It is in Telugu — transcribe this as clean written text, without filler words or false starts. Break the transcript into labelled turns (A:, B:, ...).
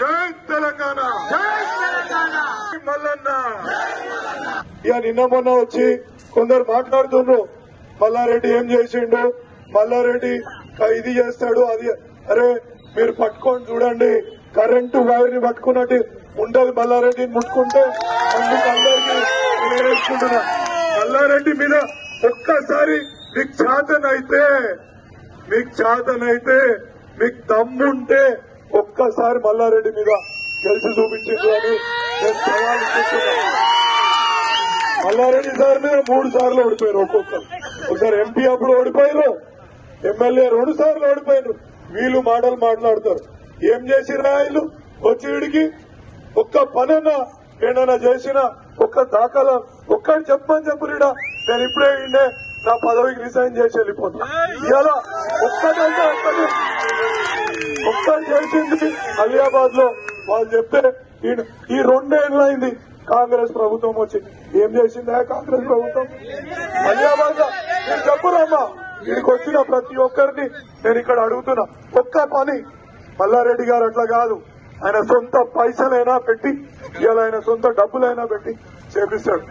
A: జై తెలంగాణ మల్లన్న. ఇక నిన్న మొన్న వచ్చి కొందరు మాట్లాడుతుండ్రు, మల్లారెడ్డి ఏం చేసిండు, మల్లారెడ్డి ఇది చేస్తాడు అది. అరే మీరు పట్టుకొని చూడండి, కరెంటు వైర్ ని పట్టుకున్నట్టు ఉండదు మల్లారెడ్డిని ముట్టుకుంటే. అందుకు అందరికీ నేర్చుకుంటున్నా, మల్లారెడ్డి మీద ఒక్కసారి మీకు చేతనైతే మీకు దమ్ముంటే ఒక్కసారి మల్లారెడ్డి మీద గెలిచి చూపించింది అని నేను సవాల్ చేస్తున్నా. మల్లారెడ్డి సార్ మీద 3 సార్లు ఓడిపోయారు ఒక్కొక్కరు. ఒకసారి ఎంపీ అప్పుడు ఓడిపోయారు, ఎమ్మెల్యే 2 సార్లు ఓడిపోయారు. వీళ్ళు మాటలు మాట్లాడతారు. ఏం చేసిరా వీళ్ళు వచ్చి వీడికి ఒక్క పనన్నా ఏడన్నా చేసిన ఒక్క దాఖలా ఒక్కటి చెప్పమని చెప్పురీడా. నేను ఇప్పుడే ఇండే నా పదవికి రిజైన్ చేసి వెళ్ళిపోతా. ఇలా ఒక్కటంటే ఒక్కటి చేసింది అలియాబాద్ లో. వాళ్ళు చెప్తే ఈ 2 ఏళ్ళు అయింది కాంగ్రెస్ ప్రభుత్వం వచ్చి. ఏం చేసిందా కాంగ్రెస్ ప్రభుత్వం అలియాబాద్ లో? నేను చెప్పురమ్మా, వీడికి వచ్చిన ప్రతి ఒక్కరిని నేను ఇక్కడ అడుగుతున్నా, ఒక్క పని మల్లారెడ్డి గారు అట్లా కాదు. ఆయన సొంత పైసలైనా పెట్టి, ఇలా ఆయన సొంత డబ్బులైనా పెట్టి చేపిస్తాడు.